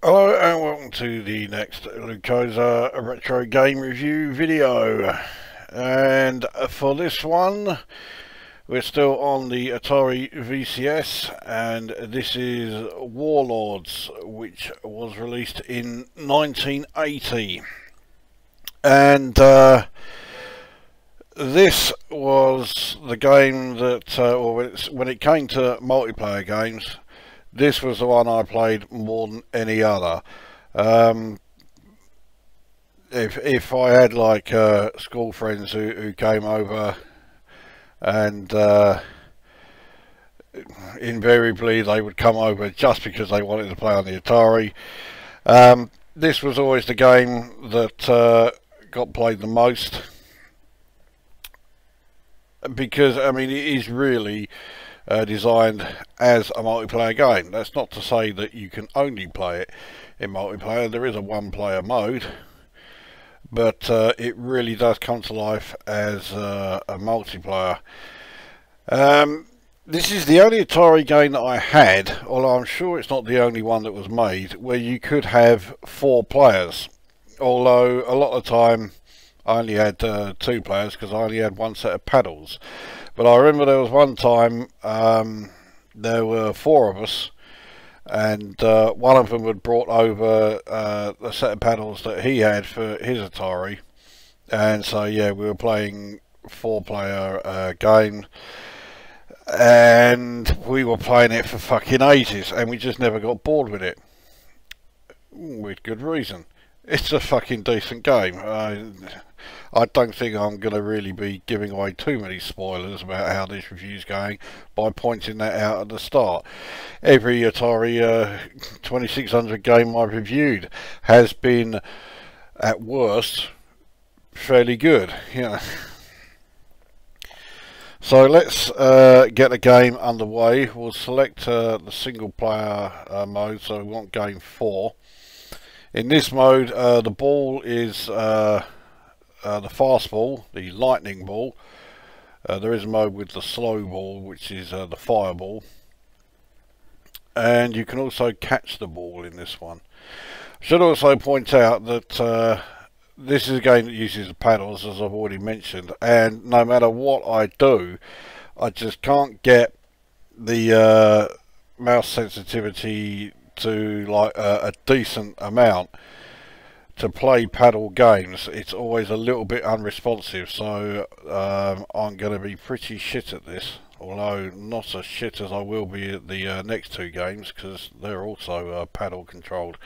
Hello and welcome to the next Lukozer retro game review video. And for this one, we're still on the Atari VCS, and this is Warlords, which was released in 1980. And this was the game that, when it came to multiplayer games, this was the one I played more than any other. If I had like school friends who came over, and invariably they would come over just because they wanted to play on the Atari, this was always the game that got played the most, because I mean it is really designed as a multiplayer game. That's not to say that you can only play it in multiplayer. There is a one-player mode, but it really does come to life as a multiplayer. This is the only Atari game that I had, although I'm sure it's not the only one that was made, where you could have 4 players. Although a lot of the time I only had 2 players, because I only had one set of paddles. But I remember there was one time there were 4 of us, and one of them had brought over a set of paddles that he had for his Atari, and so yeah, we were playing 4-player game, and we were playing it for fucking ages, and we just never got bored with it, with good reason. It's a fucking decent game. I don't think I'm going to really be giving away too many spoilers about how this review's going by pointing that out at the start. Every Atari 2600 game I've reviewed has been, at worst, fairly good, you know. So let's get the game underway. We'll select the single player mode, so we want game 4. In this mode, the ball is the fast ball, the lightning ball. There is a mode with the slow ball, which is the fireball. And you can also catch the ball in this one. I should also point out that this is a game that uses the paddles, as I've already mentioned. And no matter what I do, I just can't get the mouse sensitivity to like a decent amount to play paddle games. It's always a little bit unresponsive, so I'm going to be pretty shit at this, although not as shit as I will be at the next 2 games, because they're also paddle controlled.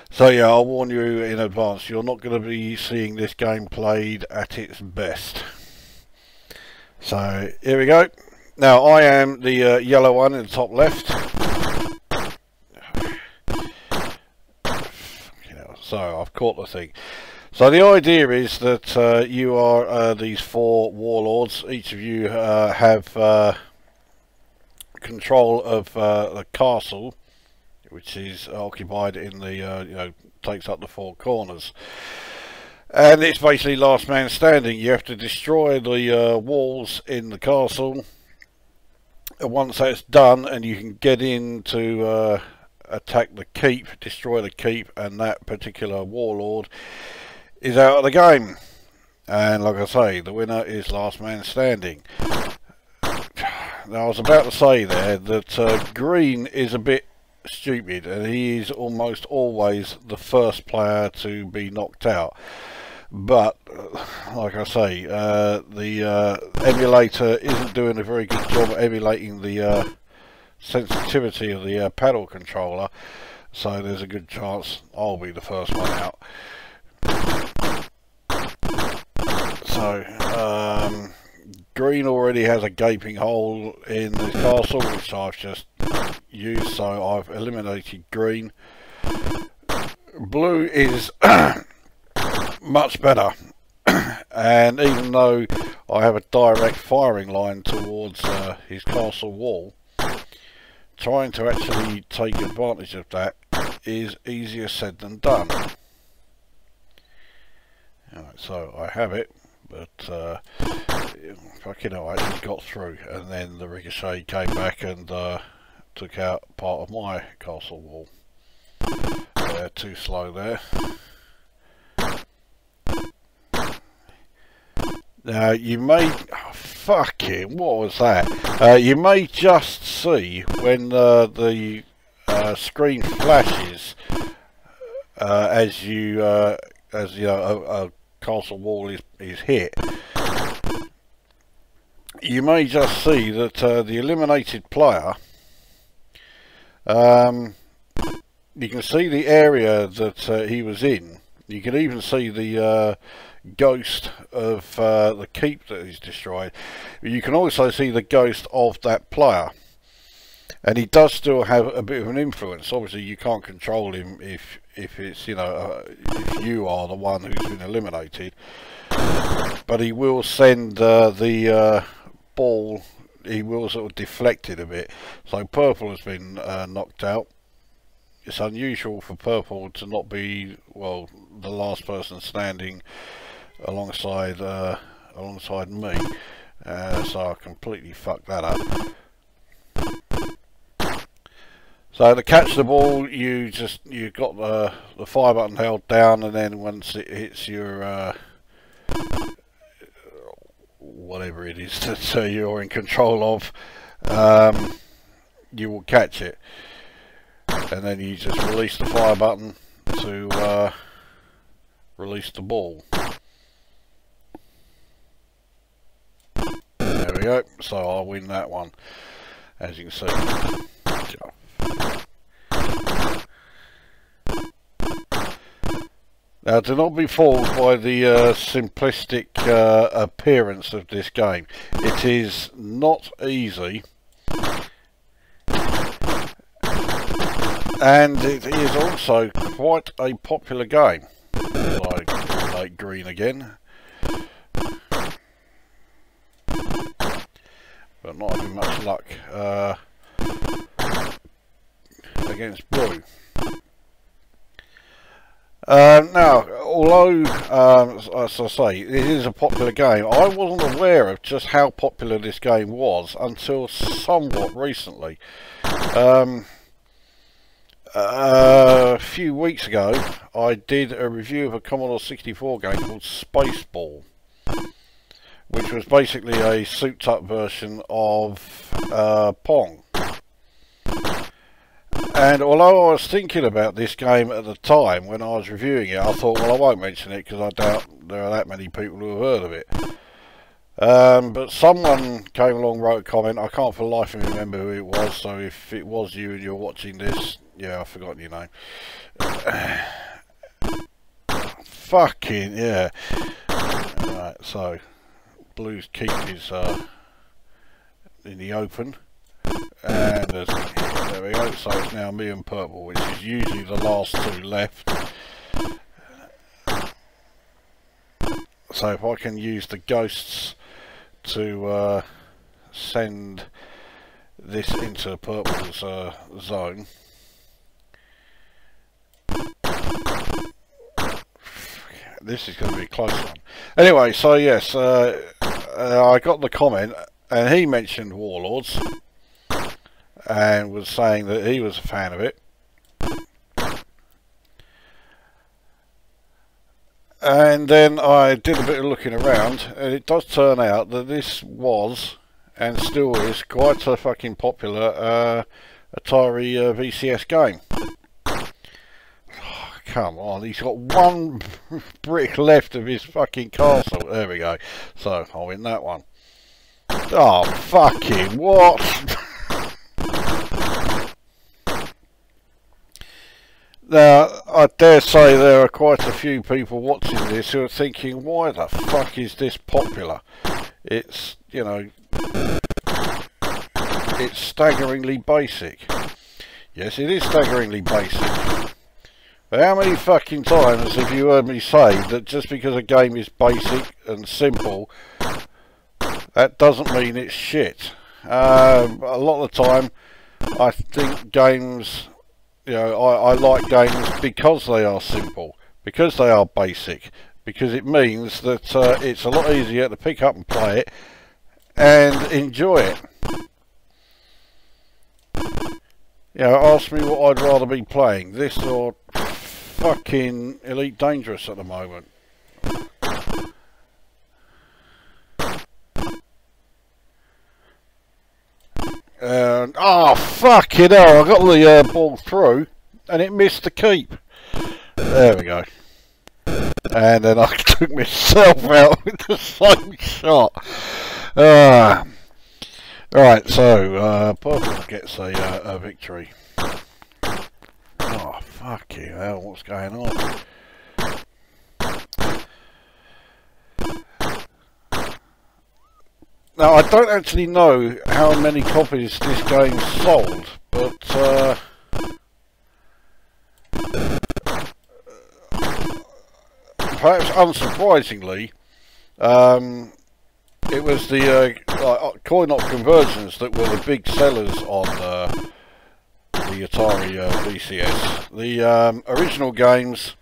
So yeah, I'll warn you in advance, you're not going to be seeing this game played at its best. So here we go. Now I am the yellow one in the top left. So I've caught the thing. So the idea is that you are these 4 warlords. Each of you have control of the castle, which is occupied in the takes up the 4 corners, and it's basically last man standing. You have to destroy the walls in the castle. And once that's done, and you can get into attack the keep, destroy the keep, and that particular warlord is out of the game. And like I say, the winner is last man standing. Now I was about to say there that green is a bit stupid, and he is almost always the first player to be knocked out. But like I say, the emulator isn't doing a very good job at emulating the sensitivity of the paddle controller, so there's a good chance I'll be the first one out. So green already has a gaping hole in the castle, which I've just used, so I've eliminated green. Blue is much better, and even though I have a direct firing line towards his castle wall, trying to actually take advantage of that is easier said than done. Right, so I have it, but fucking hell, I actually got through, and then the ricochet came back and took out part of my castle wall. too slow there. Now you may, oh, fucking, what was that? You may just see when the screen flashes as you know a castle wall is hit. You may just see that the eliminated player, you can see the area that he was in. You can even see the ghost of the keep that is destroyed. You can also see the ghost of that player, and he does still have a bit of an influence. Obviously you can't control him if it's, you know, if you are the one who's been eliminated, but he will send the ball, he will sort of deflect it a bit. So purple has been knocked out. It's unusual for purple to not be, well, the last person standing alongside me, so I completely fucked that up. So to catch the ball, you got the fire button held down, and then once it hits your whatever it is that you're in control of, you will catch it, and then you just release the fire button to release the ball. There we go. So I'll win that one, as you can see. Now, do not be fooled by the simplistic appearance of this game. It is not easy, and it is also quite a popular game. Like green again, but not having much luck against blue. Now, although, as I say, it is a popular game, I wasn't aware of just how popular this game was until somewhat recently. A few weeks ago, I did a review of a Commodore 64 game called Spaceball, which was basically a souped-up version of Pong. And although I was thinking about this game at the time when I was reviewing it, I thought, well, I won't mention it because I doubt there are that many people who have heard of it. But someone came along and wrote a comment. I can't for the life of me remember who it was, so if it was you and you're watching this, yeah, I've forgotten your name. Fucking, yeah. Right, so, blue's keep is in the open. And there we go, so it's now me and purple, which is usually the last two left. So if I can use the ghosts to send this into purple's zone. This is going to be a close one. Anyway, so yes, I got the comment, and he mentioned Warlords, and was saying that he was a fan of it. And then I did a bit of looking around, and it does turn out that this was, and still is, quite a fucking popular Atari VCS game. Oh, come on, he's got one brick left of his fucking castle. There we go. So, I'll win that one. Oh, fucking what? Now, I dare say there are quite a few people watching this who are thinking, why the fuck is this popular? It's, you know, it's staggeringly basic. Yes, it is staggeringly basic. But how many fucking times have you heard me say that just because a game is basic and simple, that doesn't mean it's shit? A lot of the time, I think games... You know, I like games because they are simple, because they are basic, because it means that it's a lot easier to pick up and play it and enjoy it. You know, ask me what I'd rather be playing, this or fucking Elite Dangerous at the moment. And oh fucking hell! I got the ball through, and it missed the keep. There we go. And then I took myself out with the same shot. Right, so Purple gets a victory. Oh fucking hell! What's going on? Now, I don't actually know how many copies this game sold, but perhaps unsurprisingly, it was the coin-op conversions that were the big sellers on the Atari VCS. The original games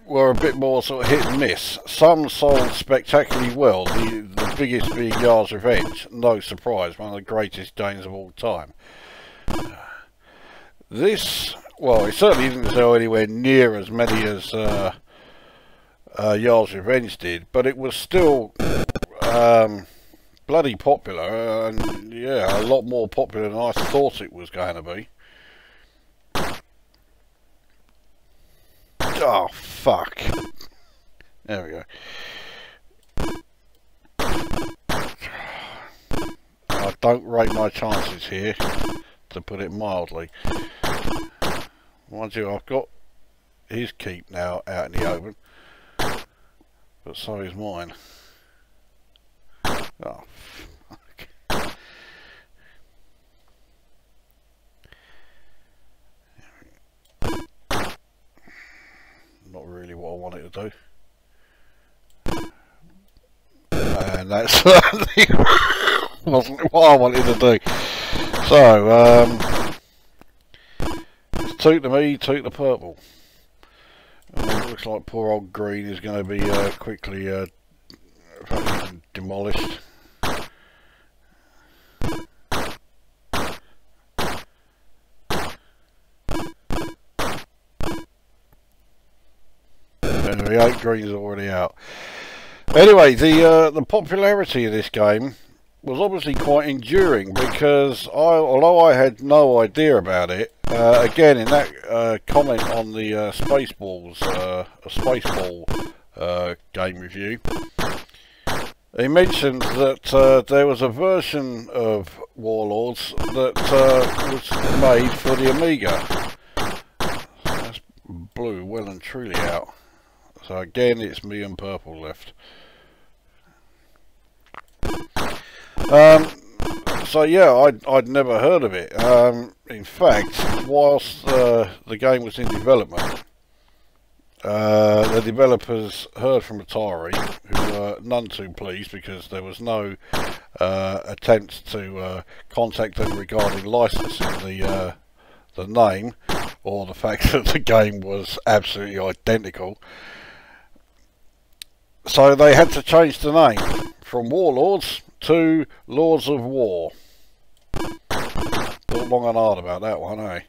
were a bit more sort of hit and miss. Some sold spectacularly well, the biggest being Yar's Revenge, no surprise, one of the greatest games of all time. This, well, it certainly didn't sell anywhere near as many as Yar's Revenge did, but it was still bloody popular, and yeah, a lot more popular than I thought it was going to be. Oh fuck. There we go. I don't rate my chances here, to put it mildly. Mind you, I've got his keep now out in the open, but so is mine. Oh fuck. Not really what I wanted to do. And that certainly wasn't what I wanted to do. So, it's toot to me, toot to Purple. It looks like poor old Green is going to be quickly fucking demolished. Anyway, 8 Green's already out. Anyway, the popularity of this game was obviously quite enduring, because although I had no idea about it, again in that comment on the Spaceball game review, he mentioned that there was a version of Warlords that was made for the Amiga. That's blue well and truly out. So again, it's me and Purple left. So yeah, I'd never heard of it. In fact, whilst the game was in development, the developers heard from Atari, who were none too pleased because there was no attempt to contact them regarding licensing the name, or the fact that the game was absolutely identical. So they had to change the name from Warlords to Lords of War. Thought long and hard about that one, eh?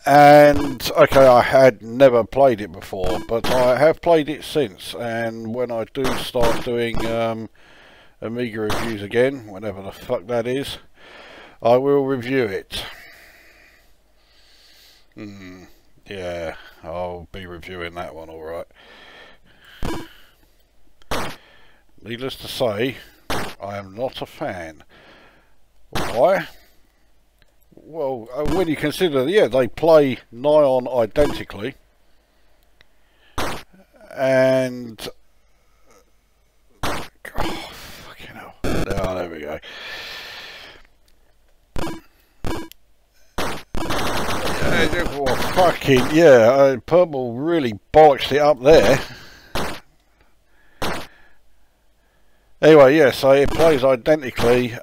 And okay, I had never played it before, but I have played it since, and when I do start doing Amiga reviews again, whenever the fuck that is, I will review it. Yeah, I'll be reviewing that one, alright. Needless to say, I am not a fan. Why? Well, when you consider, yeah, they play nigh on identically, and oh, fucking hell. Oh, there we go. Well, fucking yeah, Purple really bollocks it up there. Anyway, yeah, so it plays identically.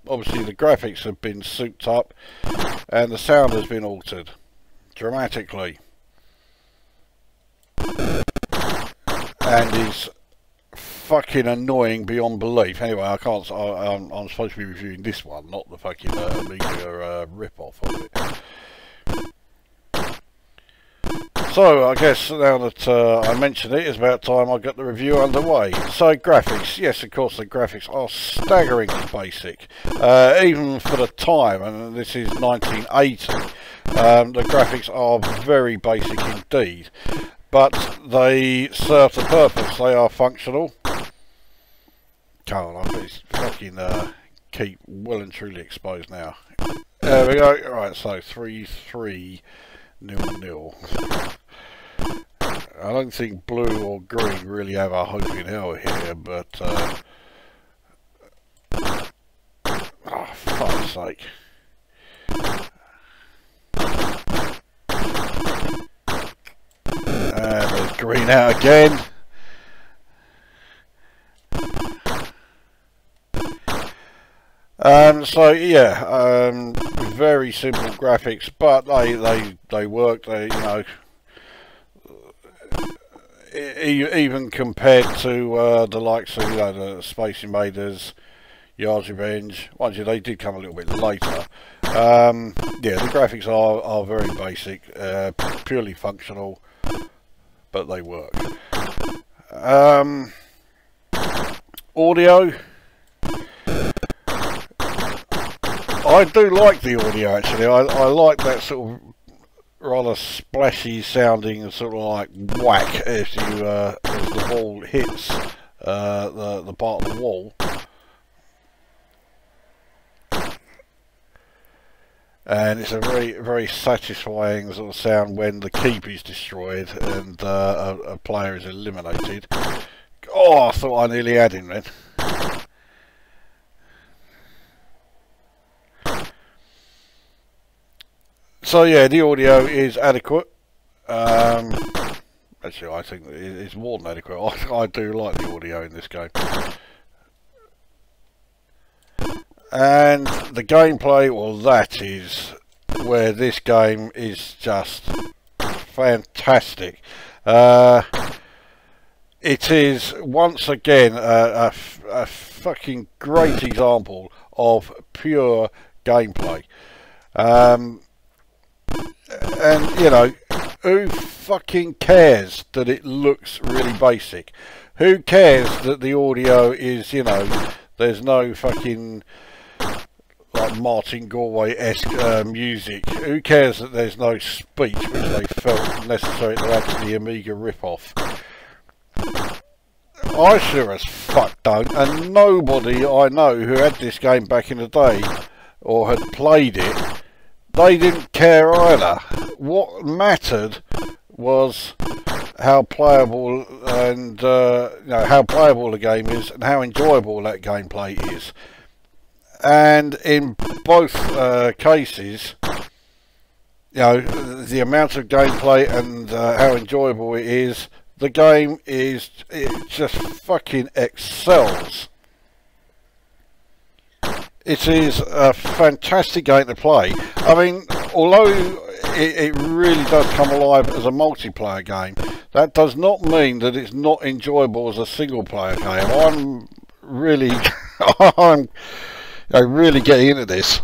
Obviously the graphics have been souped up and the sound has been altered dramatically, and is fucking annoying beyond belief. Anyway, I can't. I'm supposed to be reviewing this one, not the fucking Amiga rip-off of it. So I guess now that I mentioned it, it's about time I got the review underway. So graphics, yes, of course the graphics are staggeringly basic, even for the time, and this is 1980. The graphics are very basic indeed, but they serve the purpose. They are functional. Come on, I've fucking keep well and truly exposed now. There we go. Right, so 3-3-0-0. I don't think blue or green really have a hope in hell here, but oh, fuck's sake. And there's green out again. So yeah, very simple graphics, but they work. They, you know, even compared to the likes of, you know, the Space Invaders, Yard's Revenge. Mind you, they did come a little bit later. Yeah, the graphics are very basic, purely functional, but they work. Audio. I do like the audio actually. I like that sort of rather splashy sounding, sort of like whack as you as the ball hits the part of the wall. And it's a very satisfying sort of sound when the keep is destroyed and a player is eliminated. Oh, I thought I nearly had him then. So yeah, the audio is adequate. Actually, I think it's more than adequate. I do like the audio in this game. And the gameplay, well, that is where this game is just fantastic. It is once again a fucking great example of pure gameplay. And, you know, who fucking cares that it looks really basic? Who cares that the audio is, you know, there's no fucking like Martin Galway-esque music? Who cares that there's no speech, which they felt necessary to add to the Amiga rip-off? I sure as fuck don't, and nobody I know who had this game back in the day or had played it, they didn't care either. What mattered was how playable and you know, how playable the game is and how enjoyable that gameplay is. And in both cases, you know, the amount of gameplay and how enjoyable it is, the game is, it just fucking excels. It is a fantastic game to play. I mean, although it really does come alive as a multiplayer game, that does not mean that it's not enjoyable as a single player game. I'm really, I'm really getting into this.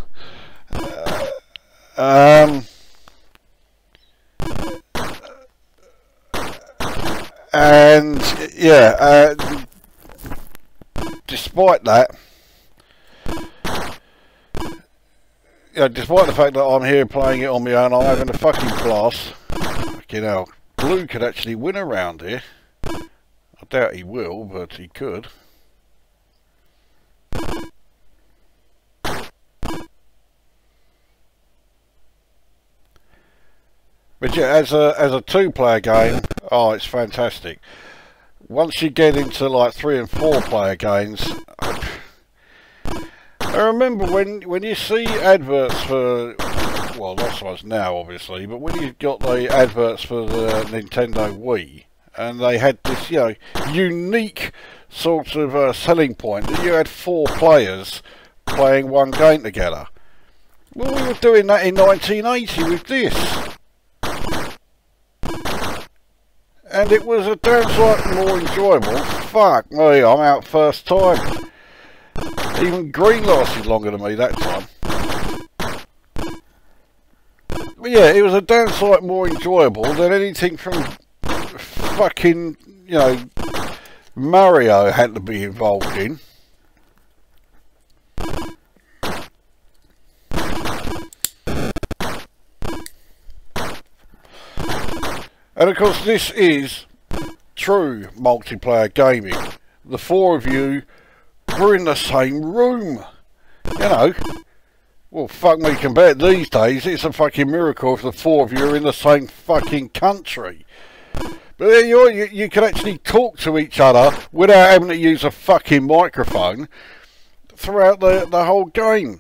And yeah, despite that, you know, despite the fact that I'm here playing it on my own, I'm having a fucking blast. You know, Blue could actually win around here. I doubt he will, but he could. But yeah, as a two-player game, oh, it's fantastic. Once you get into like 3- and 4-player games, I remember when you see adverts for, well, not so much now obviously, but when you got the adverts for the Nintendo Wii, and they had this, you know, unique sort of selling point that you had 4 players playing one game together. Well, we were doing that in 1980 with this. and it was a damn sight more enjoyable. Fuck me, I'm out first time. Even green lasted longer than me that time. But yeah, it was a damn sight more enjoyable than anything from fucking, you know, Mario had to be involved in. And of course this is true multiplayer gaming. The four of you were in the same room. You know, well fuck me, compared these days, it's a fucking miracle if the four of you are in the same fucking country. But there you are, you can actually talk to each other without having to use a fucking microphone throughout the whole game.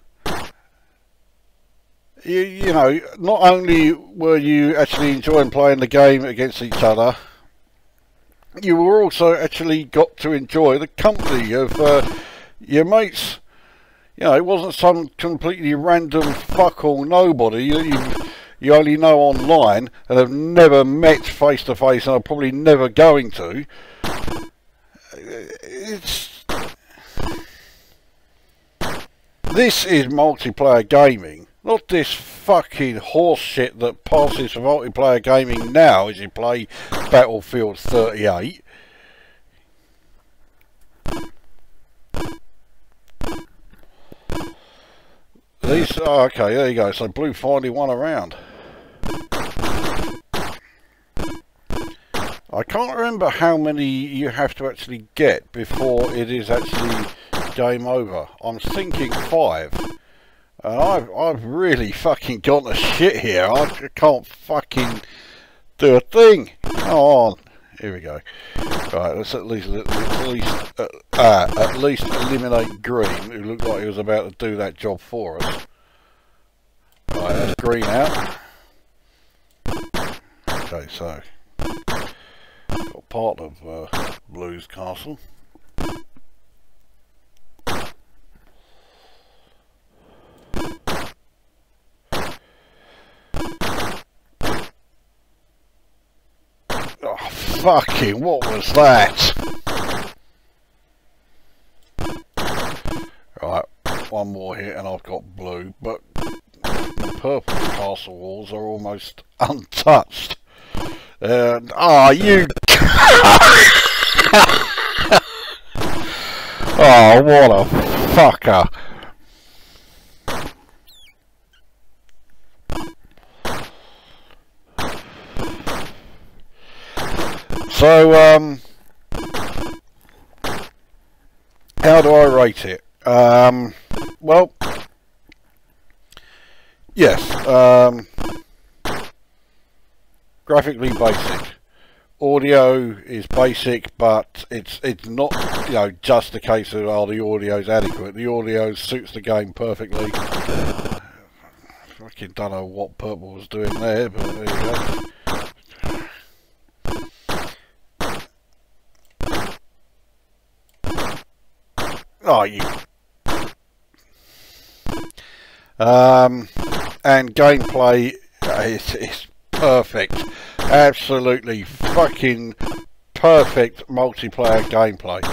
You know, not only were you actually enjoying playing the game against each other, you were also actually got to enjoy the company of your mates. You know, it wasn't some completely random fuckall nobody you only know online and have never met face to face and are probably never going to. This is multiplayer gaming. Not this fucking horse shit that passes for multiplayer gaming now as you play Battlefield 38. These, oh, okay, there you go. So Blue finally won a round. I can't remember how many you have to actually get before it is actually game over. I'm thinking 5. And I've really fucking gone to shit here. I can't fucking do a thing. Come on. Here we go. Right, let's at least eliminate Green, who looked like he was about to do that job for us. Right, that's Green out. Okay, so got part of Blue's castle. Oh, fucking, what was that? Right, one more here and I've got Blue, but the purple castle walls are almost untouched. Ah, you... Oh, what a fucker. So, how do I rate it? Well, yes, graphically basic. Audio is basic, but it's not, you know, just a case of, oh, the audio's adequate. The audio suits the game perfectly. Fucking don't know what purple was doing there, but there you go. Oh, you. And gameplay is perfect. Absolutely fucking perfect multiplayer gameplay.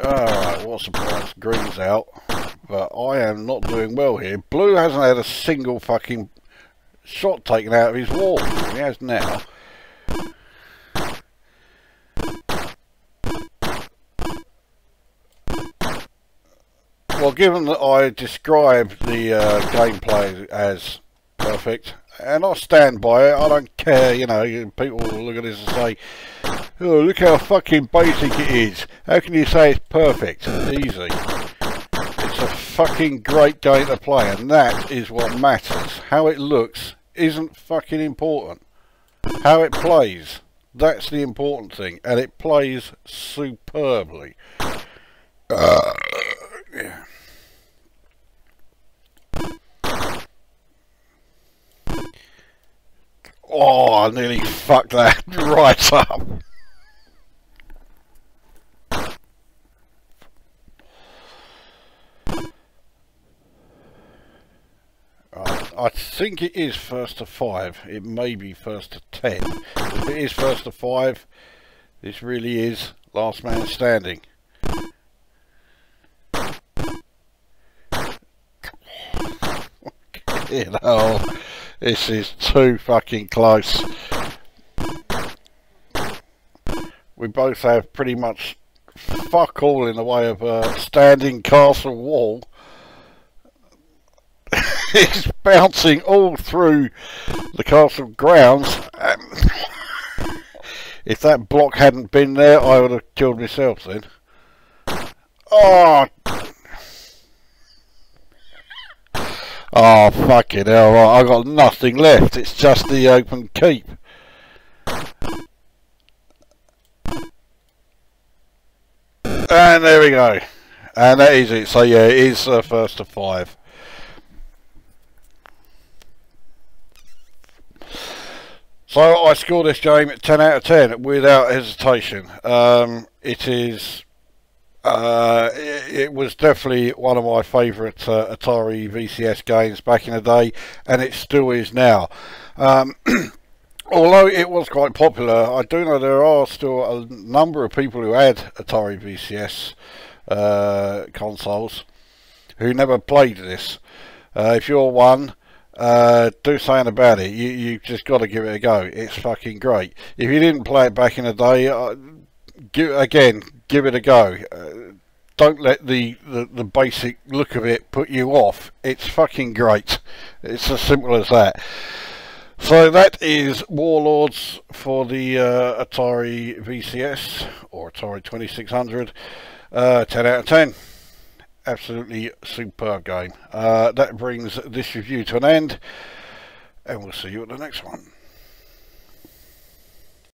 Alright, what's the price? Green's out. But I am not doing well here. Blue hasn't had a single fucking shot taken out of his wall. He has now. Well, given that I described the gameplay as perfect, and I stand by it, I don't care, you know, people will look at this and say, oh, look how fucking basic it is. How can you say it's perfect? Easy. It's a fucking great game to play, and that is what matters. How it looks isn't fucking important. How it plays, that's the important thing, and it plays superbly. Yeah. Oh, I nearly fucked that right up. Right. I think it is first to 5. It may be first to 10. If it is first to 5, this really is last man standing. You know, this is too fucking close. We both have pretty much fuck all in the way of a standing castle wall. It's bouncing all through the castle grounds. If that block hadn't been there, I would have killed myself then. Oh! Oh, fucking hell, right, I've got nothing left. It's just the open keep. And there we go. And that is it. So yeah, it is first to 5. So I scored this game at 10 out of 10 without hesitation. It is... it was definitely one of my favourite Atari VCS games back in the day, and it still is now. Although it was quite popular, I do know there are still a number of people who had Atari VCS consoles who never played this. If you're one, do something about it. You've just got to give it a go. It's fucking great. If you didn't play it back in the day, give it a go. Don't let the basic look of it put you off. It's fucking great. It's as simple as that. So that is Warlords for the Atari VCS or Atari 2600. 10 out of 10. Absolutely superb game. That brings this review to an end, and we'll see you at the next one.